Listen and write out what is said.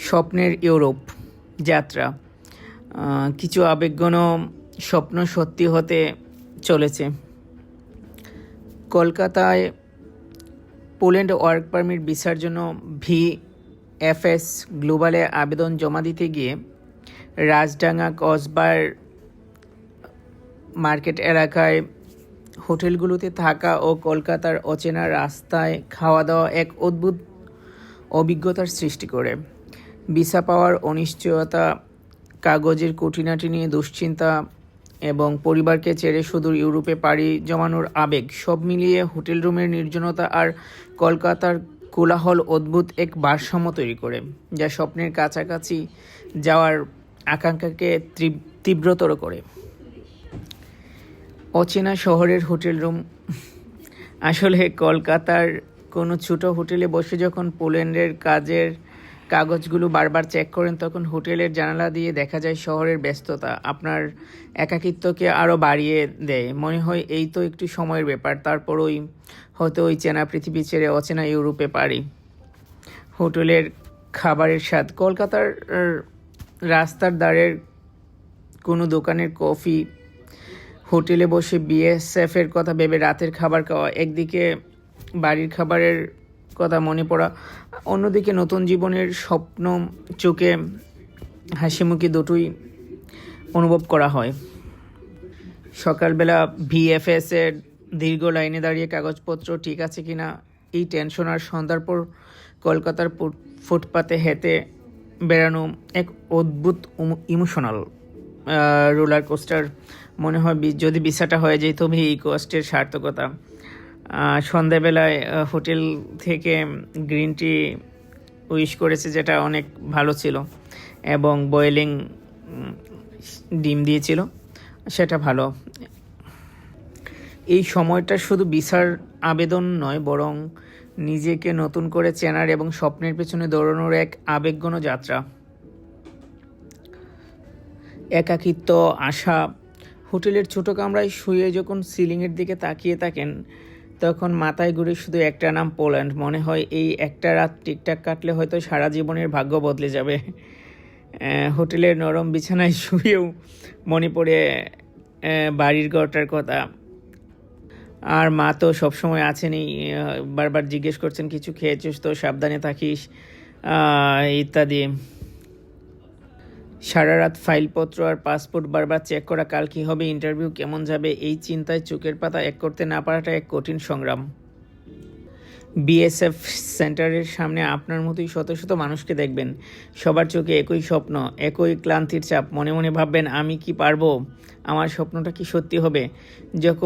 স্বপ্নের ইউরোপ যাত্রা। কিছু আবেগঘন স্বপ্ন সত্যি হতে চলেছে। কলকাতায় পোল্যান্ড ওয়ার্ক পারমিট ভিসার জন্য VFS গ্লোবালে আবেদন জমা দিতে গিয়ে রাজডাঙ্গা কসবার মার্কেট এলাকায় হোটেলগুলোতে থাকা ও কলকাতার অচেনা রাস্তায় খাওয়া দাওয়া এক অদ্ভুত অভিজ্ঞতার সৃষ্টি করে। ভিসা পাওয়ার অনিশ্চয়তা, কাগজের খুঁটিনাটি নিয়ে দুশ্চিন্তা এবং পরিবারকে ছেড়ে সুদূর ইউরোপে পাড়ি জমানোর আবেগ, সব মিলিয়ে হোটেল রুমের নির্জনতা আর কলকাতার কোলাহল অদ্ভুত এক ভারসাম্য তৈরি করে, যা স্বপ্নের কাছাকাছি যাওয়ার আকাঙ্ক্ষাকে তীব্রতর করে। অচেনা শহরের হোটেল রুম। আসলে কলকাতার কোনো ছোটো হোটেলে বসে যখন পোল্যান্ডের কাগজগুলো বারবার চেক করেন, তখন হোটেলের জানালা দিয়ে দেখা যায় শহরের ব্যস্ততা আপনার একাকিত্বকে আরও বাড়িয়ে দেয়। মনে হয় এই তো একটু সময়ের ব্যাপার, তারপরই হয়তো ওই চেনা পৃথিবী ছেড়ে অচেনা ইউরোপে পারি। হোটেলের খাবারের স্বাদ। কলকাতার রাস্তার ধারের কোনো দোকানের কফি, হোটেলে বসে BSF-এর কথা ভেবে রাতের খাবার খাওয়া, একদিকে বাড়ির খাবারের কথা মনে পড়া, অন্যদিকে নতুন জীবনের স্বপ্ন চোখে হাসিমুখে দুটোই অনুভব করা হয়। সকালবেলা VFS-এর দীর্ঘ লাইনে দাঁড়িয়ে কাগজপত্র ঠিক আছে কিনা এই টেনশন, আর সন্ধ্যার পর কলকাতার ফুটপাতে হেঁটে বেড়ানো এক অদ্ভুত ইমোশনাল রোলার কোস্টার। মনে হয় যদি ভিসাটা হয়ে যেত এই কষ্টের সার্থকতা। সন্ধ্যাবেলায় হোটেল থেকে গ্রিন টি উইশ করেছে, যেটা অনেক ভালো ছিল, এবং বয়েলিং ডিম দিয়েছিল, সেটা ভালো। এই সময়টা শুধু ভিসার আবেদন নয়, বরং নিজেকে নতুন করে চেনার এবং স্বপ্নের পেছনে দৌড়ানোর এক আবেগঘন যাত্রা। একাকিত্ব, আশা। হোটেলের ছোটো কামরায় শুয়ে যখন সিলিংয়ের দিকে তাকিয়ে থাকেন, তখন মাথায় ঘুরে শুধু একটা নাম, পোল্যান্ড। মনে হয় এই একটা রাত ঠিকঠাক কাটলে হয়তো সারা জীবনের ভাগ্য বদলে যাবে। হোটেলের নরম বিছানায় শুয়েও মনে পড়ে বাড়ির ঘরটার কথা। আর মা তো সবসময় আছেনই, বারবার জিজ্ঞেস করছেন কিছু খেয়েছিস তো, সাবধানে থাকিস ইত্যাদি। সারা রাত ফাইলপত্র আর পাসপোর্ট বারবার চেক করা, কাল কী হবে, ইন্টারভিউ কেমন যাবে, এই চিন্তায় চোখের পাতা এক করতে না পারাটা এক কঠিন সংগ্রাম। BSF সেন্টারের সামনে আপনার মতোই শত শত মানুষকে দেখবেন, সবার চোখে একই স্বপ্ন, একই ক্লান্তির চাপ। মনে মনে ভাববেন, আমি কি পারবো? আমার স্বপ্নটা কি সত্যি হবে? যখন